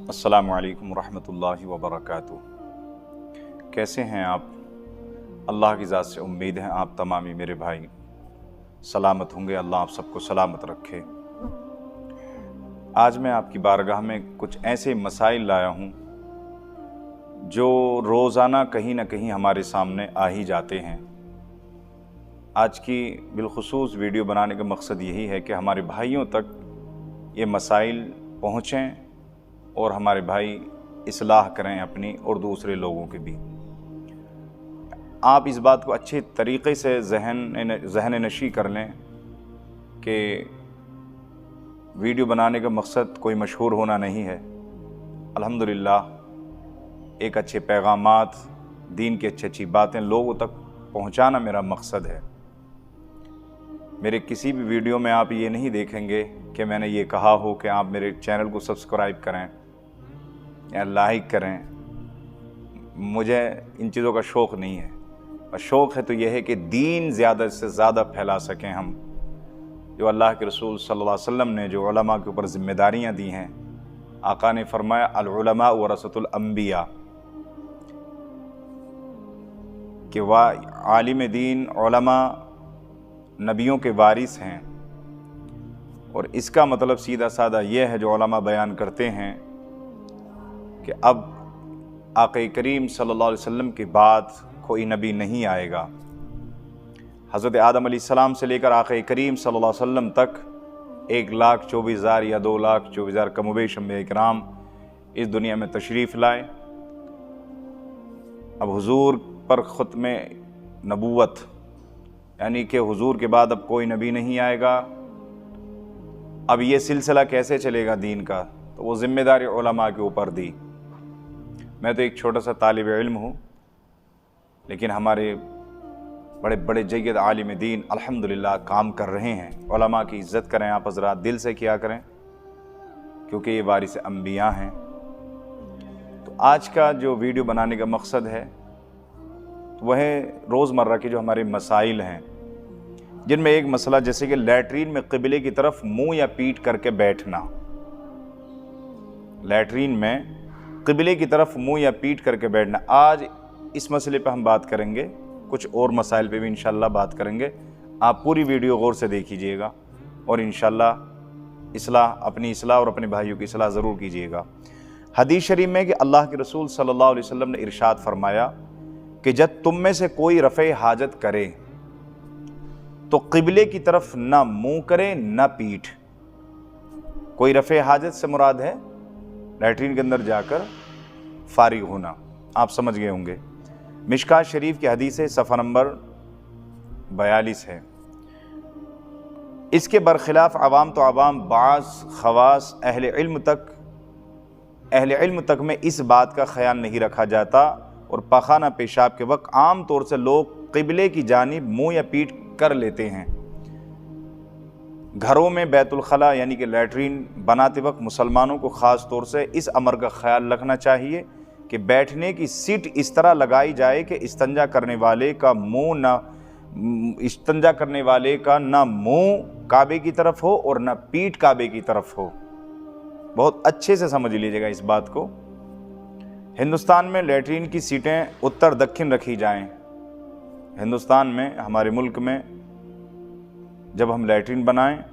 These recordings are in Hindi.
अस्सलामु अलैकुम रहमतुल्लाहि व बरकातुहू। कैसे हैं आप? अल्लाह की ज़ात से उम्मीद है आप तमामी मेरे भाई सलामत होंगे। अल्लाह आप सबको सलामत रखे। आज मैं आपकी बारगाह में कुछ ऐसे मसाइल लाया हूँ जो रोज़ाना कहीं ना कहीं हमारे सामने आ ही जाते हैं। आज की बिलखुसूस वीडियो बनाने का मकसद यही है कि हमारे भाइयों तक ये मसाइल पहुँचें और हमारे भाई इस्लाह करें अपनी और दूसरे लोगों की भी। आप इस बात को अच्छे तरीक़े से जहन नशी कर लें कि वीडियो बनाने का मकसद कोई मशहूर होना नहीं है। अल्हम्दुलिल्लाह एक अच्छे पैगामात, दीन की अच्छी बातें लोगों तक पहुंचाना मेरा मकसद है। मेरे किसी भी वीडियो में आप ये नहीं देखेंगे कि मैंने ये कहा हो कि आप मेरे चैनल को सब्सक्राइब करें या लाइक करें। मुझे इन चीज़ों का शौक़ नहीं है। और शौक़ है तो यह है कि दीन ज़्यादा से ज़्यादा फैला सकें हम। जो अल्लाह के रसूल सल्लल्लाहु अलैहि वसल्लम ने जो उलमा के ऊपर ज़िम्मेदारियाँ दी हैं, आका ने फरमाया अल उलमा वरसतुल अंबिया, कि वह आलिम दीन उलमा नबियों के वारिस हैं। और इसका मतलब सीधा साधा यह है जो उलमा बयान करते हैं कि अब आक़ा करीम सल्लल्लाहु अलैहि वसल्लम के बाद कोई नबी नहीं आएगा। हज़रत आदम अलैहिस्सलाम से लेकर आक़ा करीम सल्लल्लाहु अलैहि वसल्लम तक 1,24,000 या 2,24,000 कमोबेश अंबिया किराम इस दुनिया में तशरीफ़ लाए। अब हुजूर पर ख़ुत्मे नबूवत, यानी कि हुजूर के बाद अब कोई नबी नहीं आएगा। अब ये सिलसिला कैसे चलेगा दीन का? तो वो ज़िम्मेदारी उलमा के ऊपर दी। मैं तो एक छोटा सा तालिब इल्म हूँ, लेकिन हमारे बड़े बड़े जय्यद आलिम दीन अल्हम्दुलिल्लाह काम कर रहे हैं। उलमा की इज़्ज़त करें आप हज़रात, दिल से किया करें, क्योंकि ये वारिस अंबिया हैं। तो आज का जो वीडियो बनाने का मकसद है तो वह रोज़मर्रा के जो हमारे मसाइल हैं, जिनमें एक मसला जैसे कि लैट्रीन में क़िबले की तरफ मुँह या पीठ करके बैठना। लैट्रीन में क़िबले की तरफ मुँह या पीठ करके बैठना। आज इस मसले पर हम बात करेंगे, कुछ और मसाइल पे भी इंशाअल्लाह बात करेंगे। आप पूरी वीडियो गौर से देखिएगा और इंशाअल्लाह अपनी इस्लाह और अपने भाइयों की इस्लाह ज़रूर कीजिएगा। हदीस शरीफ में कि अल्लाह के रसूल सल्लल्लाहु अलैहि वसल्लम ने इरशाद फरमाया कि जब तुम में से कोई रफ़े हाजत करे तो क़िबले की तरफ ना मुँह करे ना पीठ। कोई रफ़े हाजत से मुराद है लैट्रीन के अंदर जाकर फारिग होना, आप समझ गए होंगे। मिशकात शरीफ की हदीस है, सफ़ा नंबर 42 है। इसके बरखिलाफ़ अवाम तो अवाम, बाज़ ख़वास अहले इल्म तक में इस बात का ख्याल नहीं रखा जाता और पखाना पेशाब के वक्त आम तौर से लोग क़िबले की जानिब मुँह या पीठ कर लेते हैं। घरों में बैतुल खला यानी कि लैट्रीन बनाते वक्त मुसलमानों को ख़ास तौर से इस अमर का ख्याल रखना चाहिए कि बैठने की सीट इस तरह लगाई जाए कि इस्तंजा करने वाले का ना मुँह काबे की तरफ हो और ना पीठ काबे की तरफ हो। बहुत अच्छे से समझ लीजिएगा इस बात को। हिंदुस्तान में लैट्रीन की सीटें उत्तर दक्षिण रखी जाएं। हिंदुस्तान में, हमारे मुल्क में जब हम लैट्रीन बनाएं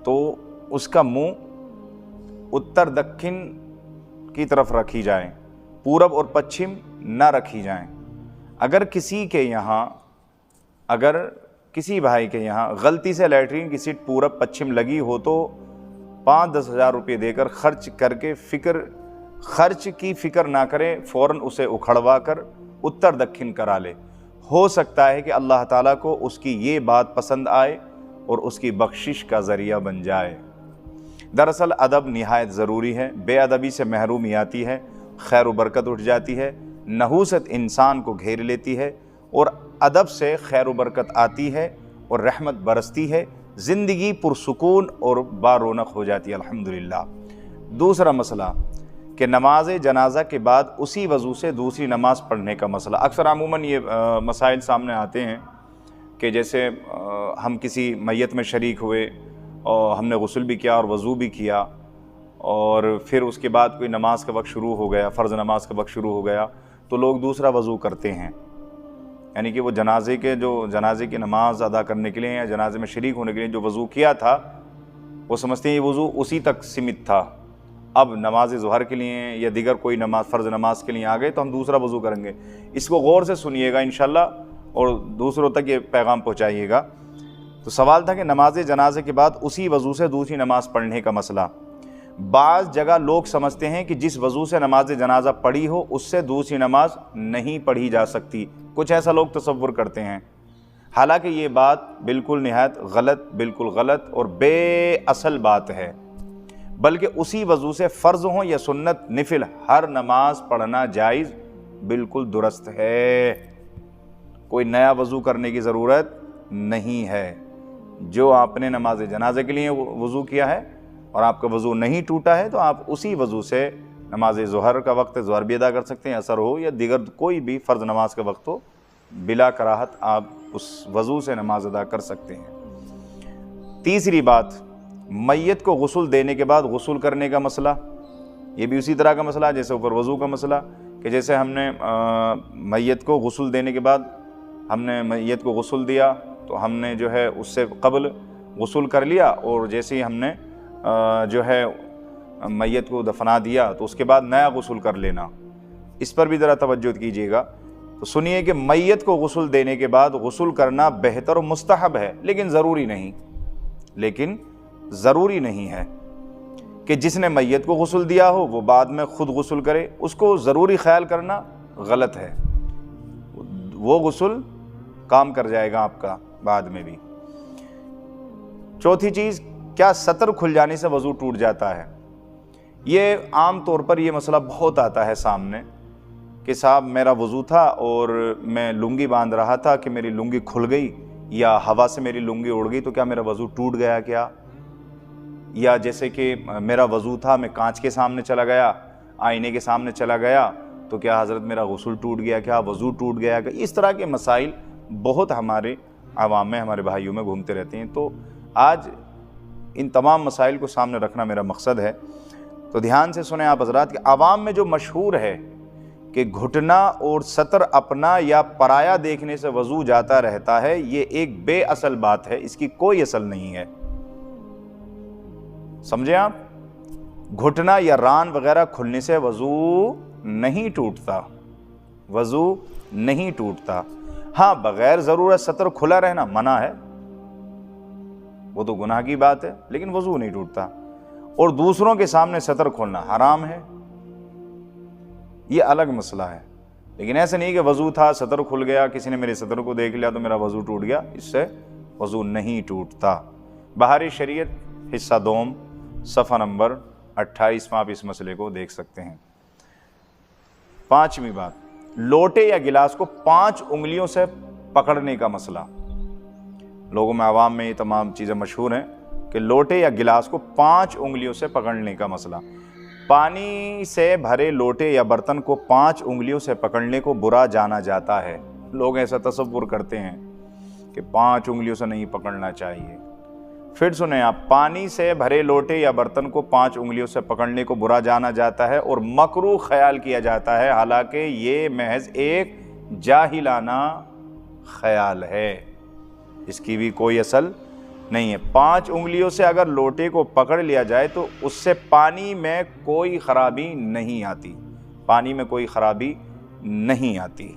तो उसका मुंह उत्तर दक्षिण की तरफ रखी जाए, पूरब और पश्चिम ना रखी जाएं। अगर किसी भाई के यहाँ गलती से लैट्रीन की सीट पूरब पश्चिम लगी हो तो 5-10 हज़ार रुपये देकर खर्च की फ़िक्र ना करें, फ़ौरन उसे उखड़वा कर उत्तर दक्षिण करा ले। हो सकता है कि अल्लाह ताला को उसकी ये बात पसंद आए और उसकी बख्शिश का ज़रिया बन जाए। दरअसल अदब निहायत ज़रूरी है। बेअदबी से महरूमी आती है, खैर व बरकत उठ जाती है, नहूसत इंसान को घेर लेती है और अदब से खैर व बरकत आती है और रहमत बरसती है। ज़िंदगी पुरसुकून और बारौनक हो जाती है अल्हम्दुलिल्लाह। दूसरा मसला कि नमाज जनाजा के बाद उसी वज़ू से दूसरी नमाज़ पढ़ने का मसला। अक्सर अमूमन ये मसाइल सामने आते हैं कि जैसे हम किसी मैयत में शरीक हुए और हमने गुस्ल भी किया और वज़ू भी किया और फिर उसके बाद कोई नमाज का वक्त शुरू हो गया, फ़र्ज़ नमाज का वक्त शुरू हो गया, तो लोग दूसरा वज़ू करते हैं। यानी कि वो जनाजे की नमाज अदा करने के लिए या जनाजे में शरीक होने के लिए जो वज़ू किया था, वो समझते हैं ये वज़ू उसी तक सीमित था। अब नमाज ज़ुहर के लिए या दीगर कोई नमाज, फ़र्ज़ नमाज के लिए आ गए तो हम दूसरा वज़ू करेंगे। इसको गौर से सुनिएगा इंशाअल्लाह, और दूसरों तक ये पैगाम पहुँचाइएगा। तो सवाल था कि नमाज जनाजे के बाद उसी वज़ू से दूसरी नमाज़ पढ़ने का मसला। बाज़ जगह लोग समझते हैं कि जिस वज़ू से नमाज जनाजा पढ़ी हो उससे दूसरी नमाज नहीं पढ़ी जा सकती। कुछ ऐसा लोग तसव्वुर करते हैं, हालांकि ये बात बिल्कुल निहायत गलत, बिल्कुल गलत और बेअसल बात है। बल्कि उसी वज़ू से फ़र्ज़ हो या सुन्नत निफिल हर नमाज पढ़ना जायज़ बिल्कुल दुरुस्त है। कोई नया वज़ू करने की ज़रूरत नहीं है। जो आपने नमाज जनाजे के लिए वज़ू किया है और आपका वज़ू नहीं टूटा है तो आप उसी वज़ू से नमाज ज़ुहर का वक्त ज़ुहर भी अदा कर सकते हैं, असर हो या दीगर कोई भी फ़र्ज़ नमाज का वक्त हो, बिला कराहत आप उस वज़ू से नमाज अदा कर सकते हैं। तीसरी बात, मैयत को गुस्ल देने के बाद गुस्ल करने का मसला। ये भी उसी तरह का मसला है जैसे ऊपर वज़ू का मसला, कि जैसे हमने मैयत को गुस्ल देने के बाद हमने मैयत को गुस्ल दिया तो हमने जो है उससे क़ब्ल गुस्ल कर लिया, और जैसे ही हमने जो है मैयत को दफना दिया तो उसके बाद नया गुस्ल कर लेना। इस पर भी ज़रा तवज्जो कीजिएगा। तो सुनिए कि मैयत को गुस्ल देने के बाद गुस्ल करना बेहतर और मुस्तहब है, लेकिन ज़रूरी नहीं है कि जिसने मैयत को गुस्ल दिया हो वो बाद में ख़ुद गुस्ल करे। उसको ज़रूरी ख्याल करना गलत है, वो गुस्ल काम कर जाएगा आपका बाद में भी। चौथी चीज़, क्या सतर खुल जाने से वज़ू टूट जाता है? ये आम तौर पर ये मसला बहुत आता है सामने कि साहब मेरा वज़ू था और मैं लुंगी बांध रहा था कि मेरी लुंगी खुल गई या हवा से मेरी लुंगी उड़ गई, तो क्या मेरा वज़ू टूट गया क्या? या जैसे कि मेरा वज़ू था, मैं कांच के सामने चला गया, आईने के सामने चला गया, तो क्या हज़रत मेरा गुस्ल टूट गया क्या, वज़ू टूट गया क्या? इस तरह के मसाइल बहुत हमारे आवाम में, हमारे भाइयों में घूमते रहते हैं। तो आज इन तमाम मसाइल को सामने रखना मेरा मकसद है। तो ध्यान से सुने आप हज़रात कि आवाम में जो मशहूर है कि घुटना और सतर अपना या पराया देखने से वज़ू जाता रहता है, ये एक बेअसल बात है, इसकी कोई असल नहीं है। समझे आप? घुटना या रान वगैरह खुलने से वज़ू नहीं टूटता, वज़ू नहीं टूटता। हाँ, बग़ैर ज़रूरत सतर खुला रहना मना है, वो तो गुनाह की बात है, लेकिन वज़ू नहीं टूटता। और दूसरों के सामने सतर खोलना हराम है, ये अलग मसला है। लेकिन ऐसा नहीं कि वज़ू था, सतर खुल गया, किसी ने मेरे सतर को देख लिया तो मेरा वज़ू टूट गया, इससे वज़ू नहीं टूटता। बहारी शरीयत हिस्सा 2 सफ़ा नंबर 28 में आप इस मसले को देख सकते हैं। 5वीं बात, लोटे या गिलास को 5 उंगलियों से पकड़ने का मसला। लोगों में, आवाम में ये तमाम चीज़ें मशहूर हैं कि लोटे या गिलास को 5 उंगलियों से पकड़ने का मसला। पानी से भरे लोटे या बर्तन को 5 उंगलियों से पकड़ने को बुरा जाना जाता है। लोग ऐसा तसव्वुर करते हैं कि 5 उंगलियों से नहीं पकड़ना चाहिए। फिर सुने आप, पानी से भरे लोटे या बर्तन को 5 उंगलियों से पकड़ने को बुरा जाना जाता है और मकरूह ख्याल किया जाता है, हालांकि ये महज एक जाहिलाना ख्याल है, इसकी भी कोई असल नहीं है। 5 उंगलियों से अगर लोटे को पकड़ लिया जाए तो उससे पानी में कोई ख़राबी नहीं आती, पानी में कोई ख़राबी नहीं आती।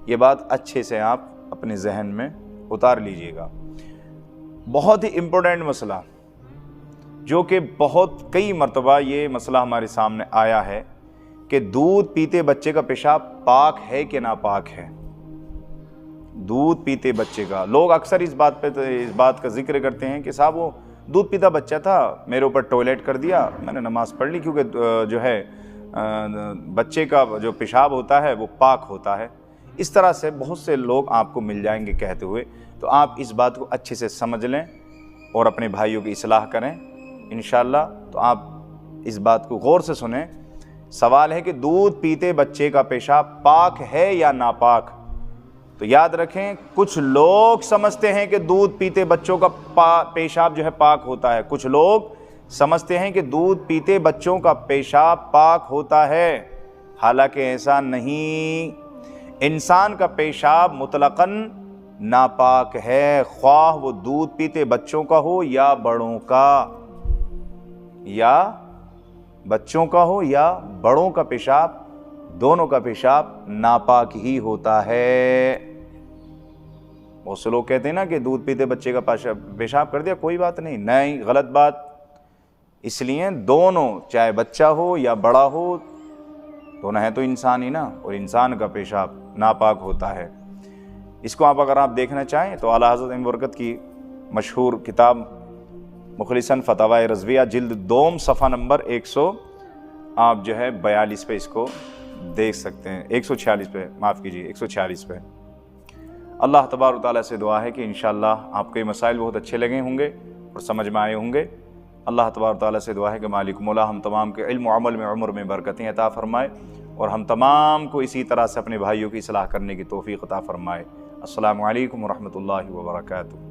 ये बात अच्छे से आप अपने जहन में उतार लीजिएगा। बहुत ही इम्पोर्टेंट मसला, जो कि कई मरतबा ये मसला हमारे सामने आया है कि दूध पीते बच्चे का पेशाब पाक है कि नापाक है। दूध पीते बच्चे का, लोग अक्सर इस बात का जिक्र करते हैं कि साहब वो दूध पीता बच्चा था, मेरे ऊपर टॉयलेट कर दिया, मैंने नमाज़ पढ़ ली, क्योंकि जो है बच्चे का जो पेशाब होता है वो पाक होता है। इस तरह से बहुत से लोग आपको मिल जाएंगे कहते हुए। तो आप इस बात को अच्छे से समझ लें और अपने भाइयों की इस्लाह करें इंशाअल्लाह। तो आप इस बात को गौर से सुनें। सवाल है कि दूध पीते बच्चे का पेशाब पाक है या नापाक। तो याद रखें, कुछ लोग समझते हैं कि दूध पीते बच्चों का पेशाब जो है पाक होता है, कुछ लोग समझते हैं कि दूध पीते बच्चों का पेशाब पाक होता है, हालांकि ऐसा नहीं। इंसान का पेशाब मुतलकन नापाक है, ख्वाह वो दूध पीते बच्चों का हो या बड़ों का, या बच्चों का हो या बड़ों का पेशाब, दोनों का पेशाब नापाक ही होता है। बहुत से लोग कहते हैं ना कि दूध पीते बच्चे का पेशाब कर दिया, कोई बात नहीं, नहीं, गलत बात। इसलिए दोनों, चाहे बच्चा हो या बड़ा हो, दोनों है तो इंसान ही ना, और इंसान का पेशाब नापाक होता है। इसको अगर आप देखना चाहें तो आला हज़रत इमाम बरकत की मशहूर किताब मुखलिसन फतवा रज़विया जिल्द 2 सफ़ा नंबर 100 आप जो है 42 पे इसको देख सकते हैं, 146 पे, माफ़ कीजिए 146 पे। अल्लाह तबारक तआला से दुआ है कि इंशाअल्लाह आपको ये मसाइल बहुत अच्छे लगे होंगे और समझ में आए होंगे। अल्लाह तबारक तआला से दुआ है कि मालिक मौला हम तमाम के इल्म अमल में उम्र में बरकतें अता फ़रमाए और हम तमाम को इसी तरह से अपने भाइयों की इस्लाह करने की तौफ़ीक़ अता फ़रमाए। अस्सलामु अलैकुम व रहमतुल्लाहि व बरकातुहू।